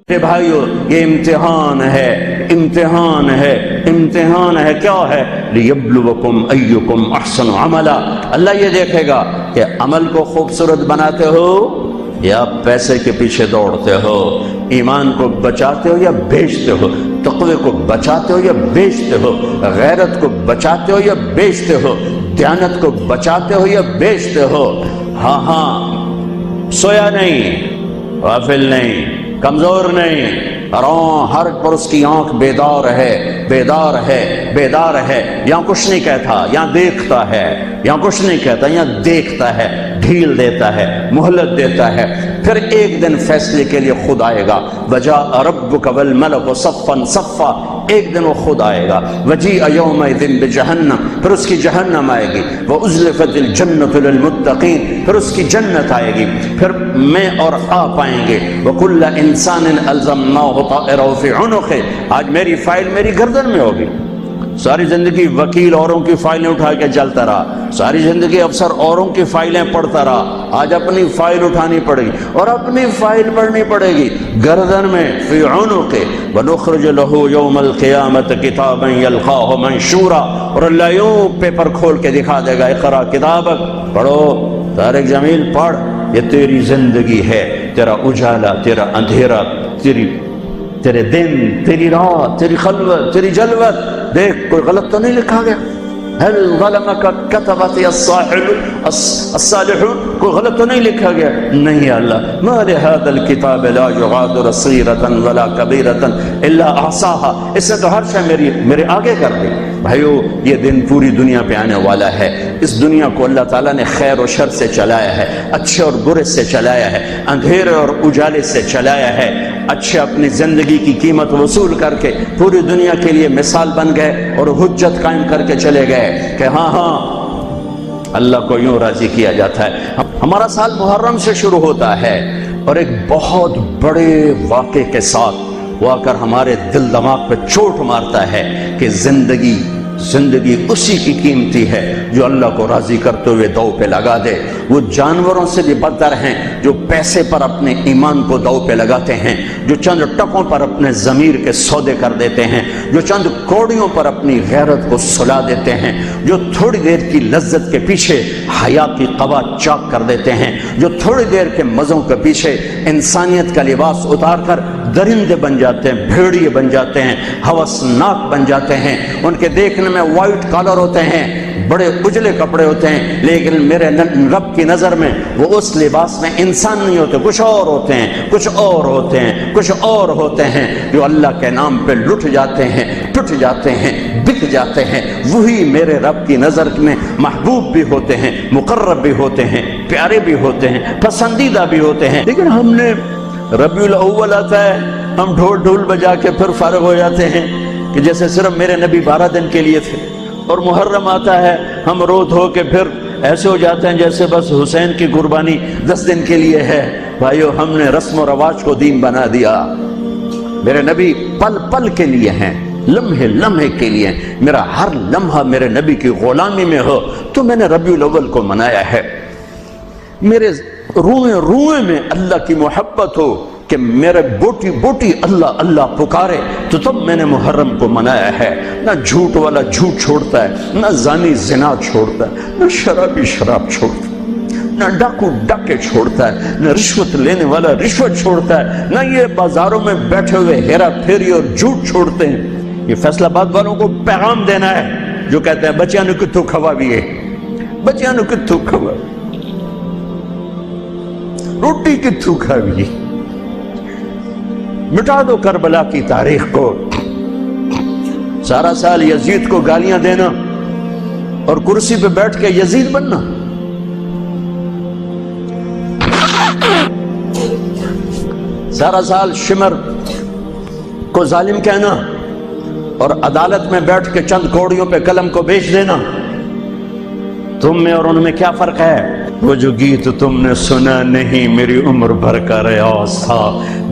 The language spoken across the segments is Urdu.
میرے بھائیو یہ امتحان ہے، امتحان ہے، امتحان ہے۔ کیا ہے؟ لیبلوکم ایکم احسن عملا۔ اللہ یہ دیکھے گا کہ عمل کو خوبصورت بناتے ہو یا پیسے کے پیچھے دوڑتے ہو، ایمان کو بچاتے ہو یا بیچتے ہو، تقوی کو بچاتے ہو یا بیچتے ہو، غیرت کو بچاتے ہو یا بیچتے ہو، دیانت کو بچاتے ہو یا بیچتے ہو۔ ہاں ہاں، سویا نہیں، غافل نہیں، کمزور نہیں، ہر پر اس کی آنکھ بیدار ہے، بیدار ہے، بیدار ہے۔ یہاں کچھ نہیں کہتا، یہاں دیکھتا ہے، یہاں کچھ نہیں کہتا، یہاں دیکھتا ہے، ڈھیل دیتا ہے، مہلت دیتا ہے۔ پھر ایک دن فیصلے کے لیے خود آئے گا، وجاء ربک والملک صفا صفا، ایک دن وہ خود آئے گا۔ وجیء یومئذ بجہنم، پھر اس کی جہنم آئے گی، وازلفت الجنۃ للمتقین، پھر اس کی جنت آئے گی، پھر میں اور آپ آئیں گے۔ وکل انسان الزمناہ طائرہ فی عنقہ، آج میری فائل میری گردن میں ہوگی۔ ساری زندگی وکیل اوروں کی فائلیں اٹھا کے چلتا رہا، ساری زندگی افسر اوروں کی فائلیں پڑھتا رہا، آج اپنی فائل اٹھانی پڑے گی اور اپنی فائل پڑھنی پڑے گی گردن میں، فی عنقہ۔ ونخرج لہ یوم القیامۃ کتابا یلقاہ منشورا، اور اللہ یوں پیپر کھول کے دکھا دے گا، اقرا کتابک، پڑھو طارق جمیل پڑھ، یہ تیری زندگی ہے، تیرا اجالا، تیرا اندھیرا، تیرے دن، تیری رات، تیری خلوت، تیری جلوت۔ دیکھ کوئی غلط تو نہیں لکھا گیا؟ هل ظلمك كتبت الصالحون، کوئی غلط تو نہیں لکھا گیا؟ نہیں اللہ، ما لهذا الكتاب لا يغادر صغيرة ولا كبيرة الا احصاها، اس نے تو ہر شے میرے آگے کر دی۔ بھائیو یہ دن پوری دنیا پہ آنے والا ہے، اس دنیا کو اللہ تعالیٰ نے خیر و شر سے چلایا ہے، اچھے اور برے سے چلایا ہے، اندھیرے اور اجالے سے چلایا ہے۔ اچھے اپنی زندگی کی قیمت وصول کر کے پوری دنیا کے لیے مثال بن گئے اور حجت قائم کر کے چلے گئے کہ ہاں ہاں اللہ کو یوں راضی کیا جاتا ہے۔ ہمارا سال محرم سے شروع ہوتا ہے اور ایک بہت بڑے واقعے کے ساتھ وہ آ کر ہمارے دل دماغ پہ چوٹ مارتا ہے کہ زندگی اسی کی قیمتی ہے جو اللہ کو راضی کرتے ہوئے دو پہ لگا دے۔ وہ جانوروں سے بھی بدتر ہیں جو پیسے پر اپنے ایمان کو دو پہ لگاتے ہیں، جو چند ٹکوں پر اپنے ضمیر کے سودے کر دیتے ہیں، جو چند کوڑیوں پر اپنی غیرت کو سلا دیتے ہیں، جو تھوڑی دیر کی لذت کے پیچھے حیا کی قبا چاک کر دیتے ہیں، جو تھوڑی دیر کے مزوں کے پیچھے انسانیت کا لباس اتار کر درندے بن جاتے ہیں، بھیڑیے بن جاتے ہیں، ہوسناک بن جاتے ہیں۔ ان کے دیکھنے میں وائٹ کالر ہوتے ہیں، بڑے اجلے کپڑے ہوتے ہیں، لیکن میرے رب کی نظر میں وہ اس لباس میں انسان نہیں ہوتے، کچھ اور ہوتے ہیں، کچھ اور ہوتے ہیں، کچھ اور ہوتے ہیں، جو اللہ کے نام پہ لٹ جاتے ہیں، ٹوٹ جاتے ہیں، بک جاتے ہیں۔ وہی میرے رب کی نظر میں محبوب بھی ہوتے ہیں، مقرب بھی ہوتے ہیں، پیارے بھی ہوتے ہیں، پسندیدہ بھی ہوتے ہیں۔ لیکن ہم نے ربیع الاول آتا ہے، ہم ڈھول بجا کے پھر فارغ ہو جاتے ہیں کہ جیسے صرف میرے نبی 12 دن کے لیے تھے، اور محرم آتا ہے ہم رو دھو کے پھر ایسے ہو جاتے ہیں جیسے بس حسین کی قربانی 10 دن کے لیے ہے۔ بھائیو ہم نے رسم و رواج کو دین بنا دیا۔ میرے نبی پل پل کے لیے ہیں، لمحے لمحے کے لیے۔ میرا ہر لمحہ میرے نبی کی غلامی میں ہو تو میں نے ربیع الاول کو منایا ہے۔ میرے روئے روئے میں اللہ کی محبت ہو کہ میرے بوٹی بوٹی اللہ اللہ پکارے تو تب میں نے محرم کو منایا ہے۔ نہ جھوٹ والا جھوٹ چھوڑتا ہے، نہ زانی زنا چھوڑتا ہے، نہ شرابی شراب چھوڑتا ہے، نہ ڈاکو ڈاکے چھوڑتا ہے، نہ رشوت لینے والا رشوت چھوڑتا ہے، نہ یہ بازاروں میں بیٹھے ہوئے ہیرا پھیری اور جھوٹ چھوڑتے ہیں۔ یہ فیصلہ آباد والوں کو پیغام دینا ہے جو کہتے ہیں بچیاں نو کتھوں کھوا بھی ہے، بچیاں نو کتھوں کھوا، روٹی کتھوں کھا بھی، مٹا دو کربلا کی تاریخ کو۔ سارا سال یزید کو گالیاں دینا اور کرسی پہ بیٹھ کے یزید بننا، سارا سال شمر کو ظالم کہنا اور عدالت میں بیٹھ کے چند کوڑیوں پہ قلم کو بیچ دینا۔ تم میں اور ان میں کیا فرق ہے؟ وہ جو گیت تم نے سنا نہیں میری عمر بھر کا ریاض تھا،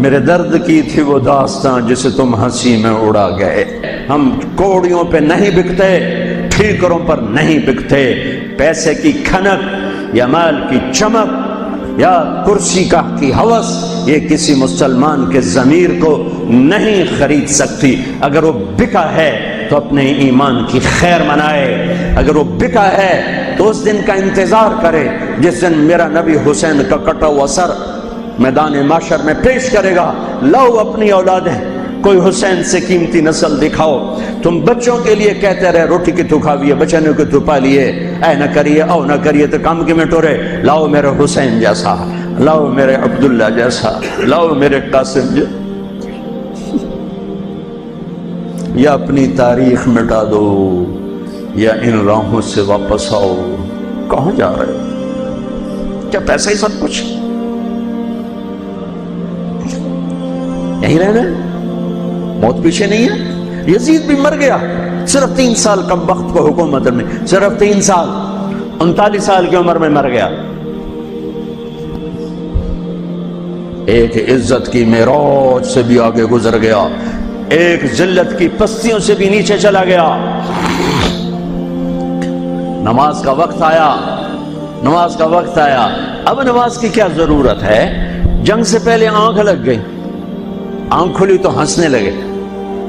میرے درد کی تھی وہ داستان جسے تم ہنسی میں اڑا گئے۔ ہم کوڑیوں پہ نہیں بکتے، ٹھیکروں پر نہیں بکتے۔ پیسے کی کھنک یا مال کی چمک یا کرسی کا کی ہوس یہ کسی مسلمان کے ضمیر کو نہیں خرید سکتی. اگر وہ بکا ہے تو اپنے ایمان کی خیر منائے، اگر وہ بکا ہے تو اس دن کا انتظار کرے جس دن میرا نبی حسین کا کٹا ہوا سر میدان محشر میں پیش کرے گا. لاؤ اپنی اولادیں، کوئی حسین سے قیمتی نسل دکھاؤ. تم بچوں کے لیے کہتے رہے روٹی کی تو کھاویے، بچنوں کی تو پالیے، اے نہ کریے او نہ کریے تو کام کی میں ٹورے. لاؤ میرے حسین جیسا، لاؤ میرے عبداللہ جیسا، لاؤ میرے قاسم جیسا. یا اپنی تاریخ مٹا دو یا ان راہوں سے واپس آؤ. کہاں جا رہے ہو؟ کیا پیسہ ہی سب کچھ؟ یہیں رہنا ہے؟ موت پیچھے نہیں ہے؟ یزید بھی مر گیا صرف 3 سال کم وقت کو حکومت میں، صرف 3 سال، 39 سال کی عمر میں مر گیا. ایک عزت کی معراج سے بھی آگے گزر گیا، ایک ذلت کی پستیوں سے بھی نیچے چلا گیا. نماز کا وقت آیا، نماز کا وقت آیا. اب نماز کی کیا ضرورت ہے؟ جنگ سے پہلے آنکھ لگ گئی، آنکھ کھلی تو ہنسنے لگے.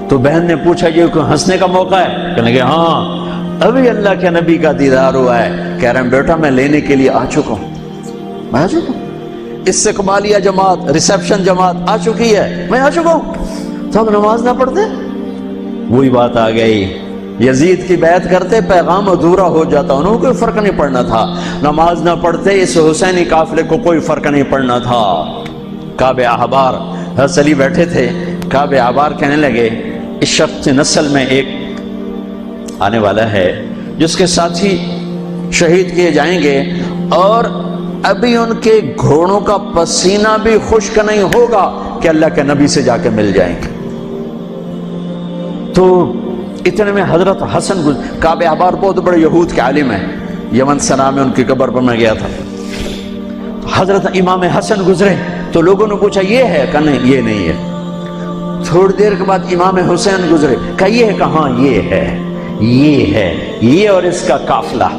تو بہن نے پوچھا یہ کوئی ہنسنے کا موقع ہے؟ کہنے لگے ہاں ابھی اللہ کے نبی کا دیدار ہوا ہے. کہہ رہے ہیں بیٹا میں لینے کے لیے آ چکا ہوں، میں آ چکا ہوں. استقبالیہ جماعت، ریسیپشن جماعت آ چکی ہے، میں آ چکا ہوں. تو ہم نماز نہ پڑھتے؟ وہی بات آ گئی. یزید کی بیعت کرتے پیغام ادھورا ہو جاتا، انہوں کو کوئی فرق نہیں پڑنا تھا. نماز نہ پڑھتے اس حسینی قافلے کو کوئی فرق نہیں پڑنا تھا. کعب احبار حضرت علی بیٹھے تھے، کعب احبار کہنے لگے اس شخص نسل میں ایک آنے والا ہے جس کے ساتھی شہید کیے جائیں گے اور ابھی ان کے گھوڑوں کا پسینہ بھی خشک نہیں ہوگا کہ اللہ کے نبی سے جا کے مل جائیں گے. تو اتنے میں حضرت حسن کعب احبار بہت بڑے یہود کے عالم ہیں، یمن سنا میں ان کی قبر پر میں گیا تھا. حضرت امام حسن گزرے تو لوگوں نے پوچھا یہ ہے؟ کہا نہیں یہ نہیں ہے. تھوڑی دیر کے بعد امام حسین گزرے، کہا یہ ہے؟ کہاں یہ ہے، یہ ہے، یہ اور اس کا قافلہ،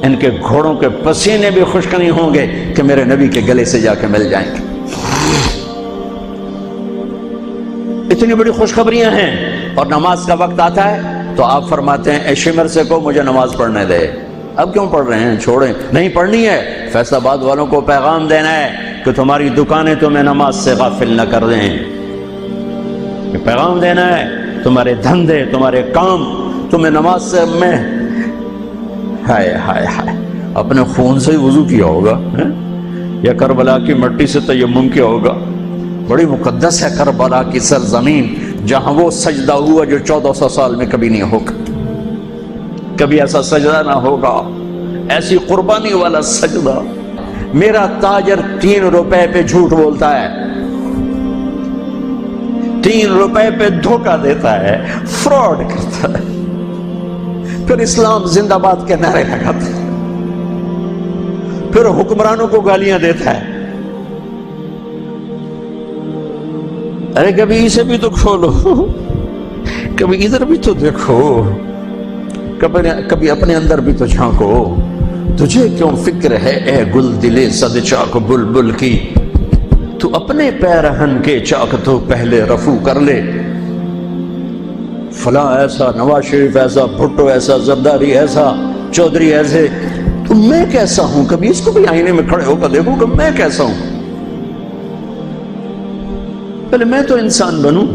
ان کے گھوڑوں کے پسینے بھی خشک نہیں ہوں گے کہ میرے نبی کے گلے سے جا کے مل جائیں گے. اتنی بڑی خوشخبریاں ہیں. اور نماز کا وقت آتا ہے تو آپ فرماتے ہیں اے شمر سے کو مجھے نماز پڑھنے دے. اب کیوں پڑھ رہے ہیں؟ چھوڑیں، نہیں پڑھنی ہے. فیصل آباد والوں کو پیغام دینا ہے کہ تمہاری دکانیں تمہیں نماز سے غافل نہ کر دیں. یہ پیغام دینا ہے، تمہارے دھندے، تمہارے کام تمہیں نماز سے میں ہائے ہائے ہائے اپنے خون سے ہی وضو کیا ہوگا یا کربلا کی مٹی سے تیمم کیا ہوگا. بڑی مقدس ہے کربلا کی سرزمین جہاں وہ سجدہ ہوا جو 1400 سال میں کبھی نہیں ہوگا. کبھی ایسا سجدہ نہ ہوگا، ایسی قربانی والا سجدہ. میرا تاجر 3 روپے پہ جھوٹ بولتا ہے، 3 روپے پہ دھوکہ دیتا ہے، فراڈ کرتا ہے، پھر اسلام زندہ باد کے نعرے لگاتا ہے، پھر حکمرانوں کو گالیاں دیتا ہے. ارے کبھی اسے بھی تو کھولو، کبھی ادھر بھی تو دیکھو، کبھی اپنے اندر بھی تو جھانکو. تجھے کیوں فکر ہے اے گل دلے صد چاک بلبل کی، تو اپنے پیرہن کے چاک تو پہلے رفو کر لے. فلاں ایسا، نواز شریف ایسا، بھٹو ایسا، زرداری ایسا، چودھری ایسے، تو میں کیسا ہوں؟ کبھی اس کو بھی آئینے میں کھڑے ہو کر دیکھو کہ میں کیسا ہوں. پہلے میں تو انسان بنوں.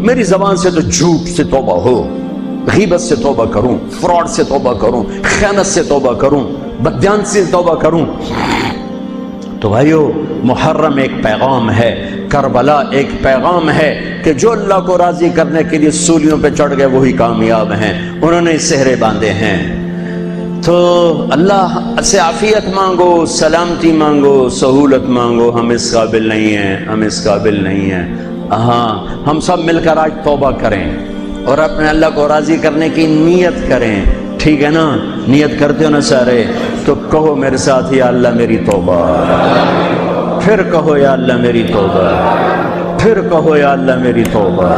میری زبان سے تو جھوٹ سے توبہ ہو، غیبت سے توبہ کروں، فراڈ سے توبہ کروں، خیانت سے توبہ کروں، بددیانتی سے توبہ کروں. تو بھائیو محرم ایک پیغام ہے، کربلا ایک پیغام ہے کہ جو اللہ کو راضی کرنے کے لیے سولیوں پہ چڑھ گئے وہی کامیاب ہیں. انہوں نے سہرے باندھے ہیں. تو اللہ سے عافیت مانگو، سلامتی مانگو، سہولت مانگو. ہم اس قابل نہیں ہیں، ہم اس قابل نہیں ہیں. ہاں ہم سب مل کر آج توبہ کریں اور اپنے اللہ کو راضی کرنے کی نیت کریں. ٹھیک ہے نا؟ نیت کرتے ہو نا سارے؟ تو کہو میرے ساتھ یا اللہ میری توبہ، پھر کہو یا اللہ میری توبہ، پھر کہو یا اللہ میری توبہ.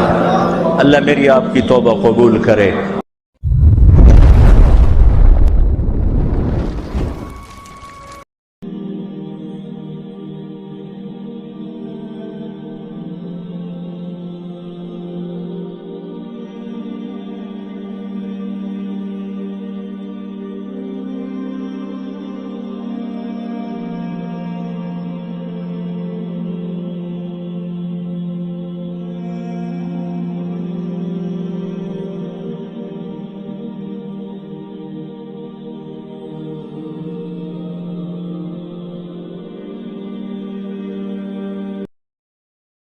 اللہ میری آپ کی توبہ قبول کرے.